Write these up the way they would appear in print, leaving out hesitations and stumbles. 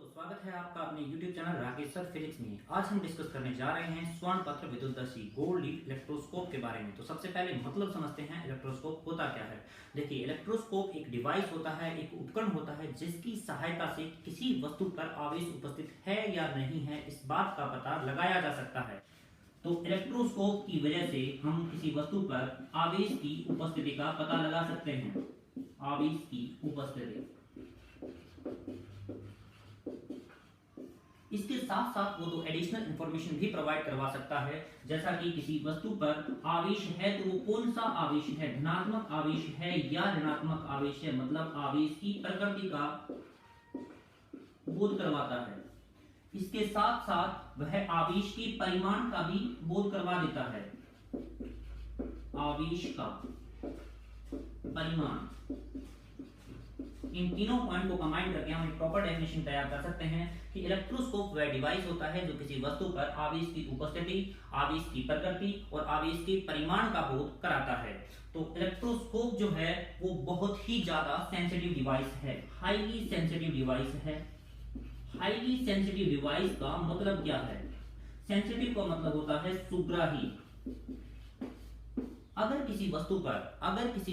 दोस्तों स्वागत है आपका अपने YouTube channel Rakesh sir physics में। आज हम डिस्कस करने जा रहे हैं स्वर्ण पत्र विद्युतदर्शी गोल्ड लीफ इलेक्ट्रोस्कोप के बारे में। तो सबसे पहले मतलब समझते हैं इलेक्ट्रोस्कोप होता क्या है। देखिए, इलेक्ट्रोस्कोप एक डिवाइस होता है, एक उपकरण होता है जिसकी सहायता से किसी वस्तु पर आवेश उपस्थित है या नहीं है इस बात का पता लगाया जा सकता है। तो इलेक्ट्रोस्कोप की वजह से हम किसी वस्तु पर आवेश की उपस्थिति का पता लगा सकते हैं। आवेश की उपस्थिति, इसके साथ साथ वो तो एडिशनल इंफॉर्मेशन भी प्रोवाइड करवा सकता है, जैसा कि किसी वस्तु पर आवेश है तो वो कौन सा आवेश है, धनात्मक आवेश है या ऋणात्मक आवेश है, मतलब आवेश की प्रकृति का बोध करवाता है। इसके साथ साथ वह आवेश के परिमाण का भी बोध करवा देता है। आवेश का परिमाण, इन तीनों पॉइंट को कंबाइन करके हम एक प्रॉपर डेफिनेशन तैयार कर सकते हैं कि इलेक्ट्रोस्कोप वह डिवाइस होता है जो किसी वस्तु पर आवेश की उपस्थिति, आवेश की प्रकृति और आवेश के परिमाण का बोध कराता है। तो इलेक्ट्रोस्कोप जो है वो बहुत ही ज्यादा सेंसिटिव डिवाइस है, हाईली सेंसिटिव डिवाइस है। हाईली सेंसिटिव डिवाइस का मतलब क्या है? सेंसिटिव का मतलब होता है सुग्राही। अगर किसी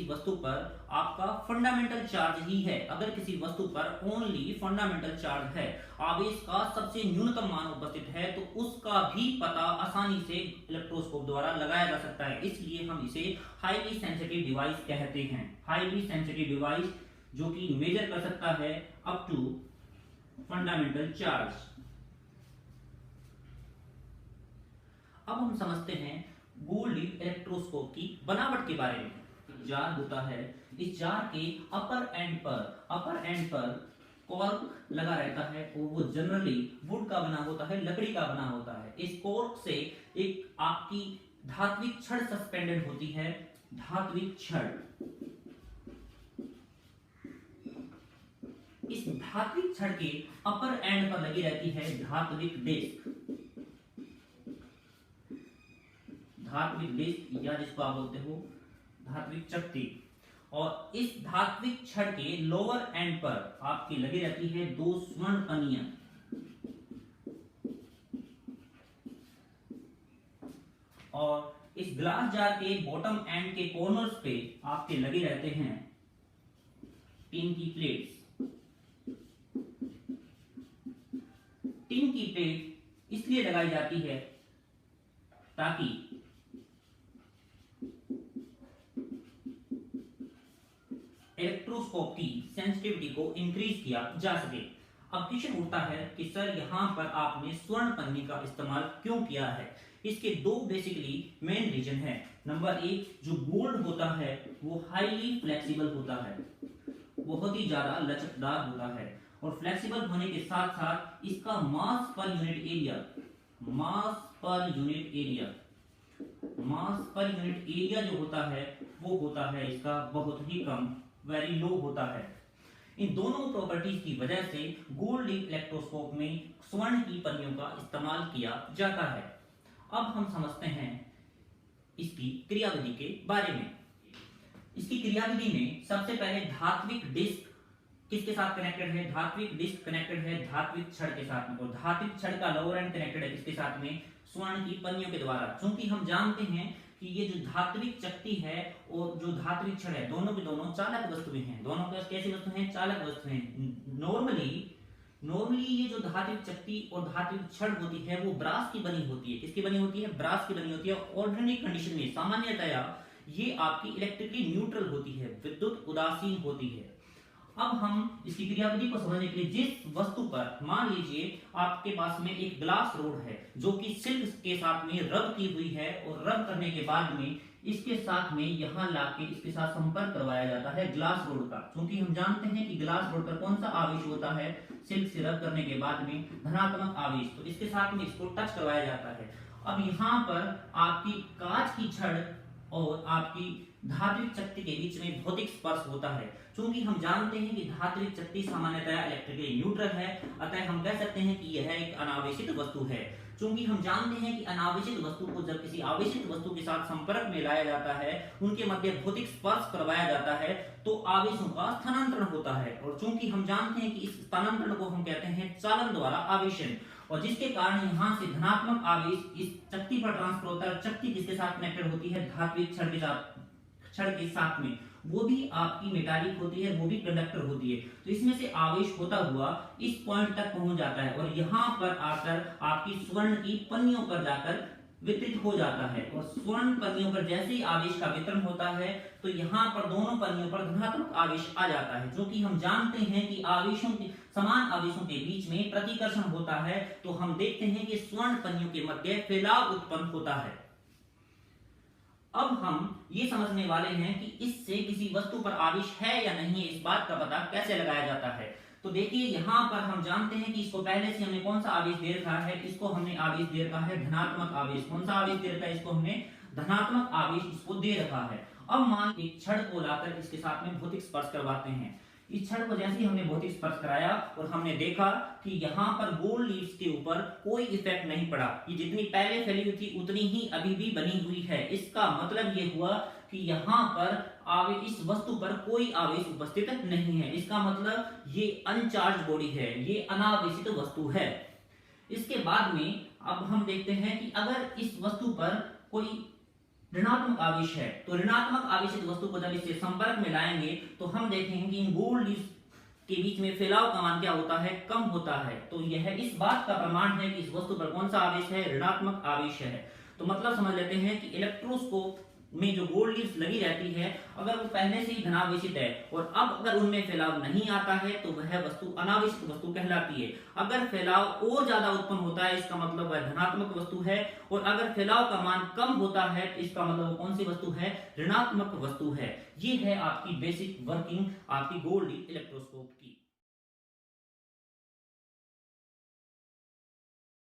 वस्तु पर आपका फंडामेंटल चार्ज ही है, अगर किसी वस्तु पर ओनली फंडामेंटल चार्ज है, आवेश का सबसे न्यूनतम मान उपस्थित है, तो उसका भी पता आसानी से इलेक्ट्रोस्कोप द्वारा लगाया जा सकता है। इसलिए हम इसे हाईली सेंसिटिव डिवाइस कहते हैं। हाईली सेंसिटिव डिवाइस जो कि मेजर कर सकता है अप टू फंडामेंटल चार्ज। अब हम समझते हैं गोल्ड लीफ इलेक्ट्रोस्कोप की बनावट के बारे में। जार होता है, इस जार के अपर एंड पर कॉर्क लगा रहता है और वो जनरली वुड का बना होता है, लकड़ी का बना होता है। इस कॉर्क से एक आपकी धात्विक छड़ सस्पेंडेड होती है। धात्विक छड़, इस धात्विक छड़ के अपर एंड पर लगी रहती है धात्विक डिस्क। धात्विक डिस्क या जिसको आप बोलते हो धात्विक चकती, और इस धात्विक छड़ के लोअर एंड पर आपकी लगी रहती है दो स्वर्ण पनियां। और इस ग्लास जार के बॉटम एंड के कॉर्नर्स पे आपके लगे रहते हैं टिन की प्लेट्स। टिन की प्लेट इसलिए लगाई जाती है ताकि इलेक्ट्रोस्कोप की सेंसिटिविटी को इंक्रीज किया जा सके। अब क्वेश्चन उठता है कि सर यहाँ पर आपने स्वर्ण पन्नी का इस्तेमाल क्यों किया है? इसके दो बेसिकली मेन रीजन है। नंबर एक, जो गोल्ड होता है वो हाईली फ्लेक्सिबल होता है, बहुत ही ज्यादा लचकदार होता है, और फ्लेक्सिबल होने के साथ साथ इसका मास पर यूनिट एरिया जो होता है वो होता है इसका बहुत ही कम, वेरी लो होता है। इन दोनों प्रॉपर्टीज की वजह से गोल्ड लीफ इलेक्ट्रोस्कोप में स्वर्ण की पन्नियों का इस्तेमाल किया जाता है। अब हम समझते हैं इसकी क्रियाविधि के बारे में। इसकी क्रियाविधि में सबसे पहले धात्विक डिस्क किसके साथ कनेक्टेड है? धात्विक डिस्क कनेक्टेड है धात्विक छड़ के साथ में, और धात्विक छड़ का लोअर एंड कनेक्टेड है किसके साथ में? स्वर्ण की पन्नियों के द्वारा। क्योंकि हम जानते हैं कि ये जो धात्विक चकती है और जो धात्विक छड़ है, दोनों के दोनों चालक वस्तुएं हैं। दोनों कैसी वस्तु हैं? चालक वस्तुएं। नॉर्मली ये जो धात्विक चकती और धात्विक छड़ होती है वो ब्रास की बनी होती है। किसकी बनी होती है? ब्रास की बनी होती है। ऑर्डिनरी कंडीशन में सामान्यतया ये आपकी इलेक्ट्रिकली न्यूट्रल होती है, विद्युत उदासीन होती है। अब हम इसकी क्रियाविधि को समझने के लिए, जिस वस्तु पर मान लीजिए आपके पास में एक ग्लास रोड है जो कि सिल्क के साथ में रब की हुई है, और रब करने के बाद में इसके साथ में यहां लाके इसके साथ संपर्क करवाया जाता है ग्लास रोड का। क्योंकि हम जानते हैं कि ग्लास रोड पर कौन सा आवेश होता है? सिल्क से रब करने के बाद में धनात्मक आवेश। तो इसके साथ में इसको टच करवाया जाता है। अब यहाँ पर आपकी कांच की छड़ और आपकी धात्विक चकती के बीच में भौतिक स्पर्श होता है। चूंकि हम जानते हैं कि धात्विक शक्ति सामान्यतः इलेक्ट्रिकली न्यूट्रल है, अतः हम कह सकते हैं कि यह एक अनावेशित वस्तु है। चूंकि हम जानते हैं कि अनावेशित वस्तु को जब किसी आवेशित वस्तु के साथ संपर्क में लाया जाता है, उनके मध्य भौतिक स्पर्श करवाया जाता है, तो आवेशों का स्थानांतरण होता है। और चूंकि हम जानते हैं कि इस स्थानांतरण को हम कहते हैं चालन द्वारा आवेशन, और जिसके कारण यहाँ से धनात्मक आवेश इस शक्ति पर ट्रांसफर होता है। शक्ति किसके साथ कनेक्टेड होती है? धात्विक क्षण के साथ में, वो भी आपकी मेटालिक होती है, वो भी कंडक्टर होती है। तो इसमें से आवेश होता हुआ इस पॉइंट तक पहुंच जाता है और यहाँ पर आकर आपकी स्वर्ण की पन्नियों पर जाकर वितरित हो जाता है। और स्वर्ण पन्नियों पर जैसे ही आवेश का वितरण होता है तो यहाँ पर दोनों पन्नियों पर धनात्मक आवेश आ जाता है। जो कि हम जानते हैं कि आवेशों के समान आवेशों के बीच में प्रतिकर्षण होता है, तो हम देखते हैं कि स्वर्ण पन्नियों के मध्य फैलाव उत्पन्न होता है। अब हम ये समझने वाले हैं कि इससे किसी वस्तु पर आवेश है या नहीं है, इस बात का पता कैसे लगाया जाता है। तो देखिए यहाँ पर हम जानते हैं कि इसको पहले से हमने कौन सा आवेश दे रखा है, इसको हमने आवेश दे रखा है धनात्मक आवेश। कौन सा आवेश दे रखा है? इसको हमने धनात्मक आवेश इसको दे रखा है। अब मान एक छड़ को लाकर इसके साथ में भौतिक स्पर्श करवाते हैं। इस छड़ को जैसे ही हमने भौतिक स्पर्श कराया और हमने देखा कि यहाँ पर गोल्ड लीव्स के ऊपर कोई इफेक्ट नहीं पड़ा, ये जितनी पहले फैली हुई थी उतनी ही अभी भी बनी हुई है। इसका मतलब ये हुआ कि यहाँ पर इस वस्तु पर कोई आवेश उपस्थित नहीं है। इसका मतलब ये अनचार्ज बॉडी है, ये अनावेशित वस्तु है। इसके बाद में अब हम देखते हैं कि अगर इस वस्तु पर कोई ऋणात्मक आवेश है, तो ऋणात्मक आवेशित वस्तु को जब इससे संपर्क में लाएंगे तो हम देखेंगे कि इन गोल्ड लीव्स के बीच में फैलाव का मान क्या होता है? कम होता है। तो यह इस बात का प्रमाण है कि इस वस्तु पर कौन सा आवेश है? ऋणात्मक आवेश है। तो मतलब समझ लेते हैं कि इलेक्ट्रोस्कोप में जो गोल्ड लीव्स लगी रहती है, अगर वो पहले से ही धनावेशित है और अब अगर उनमें फैलाव नहीं आता है तो वह वस्तु अनावेशित वस्तु कहलाती है। अगर फैलाव और ज्यादा उत्पन्न होता है, इसका मतलब वह धनात्मक वस्तु है, और अगर फैलाव का मान कम होता है इसका मतलब वो कौन सी वस्तु है? ऋणात्मक वस्तु है। ये है आपकी बेसिक वर्किंग आपकी गोल्ड लीफ इलेक्ट्रोस्कोप की।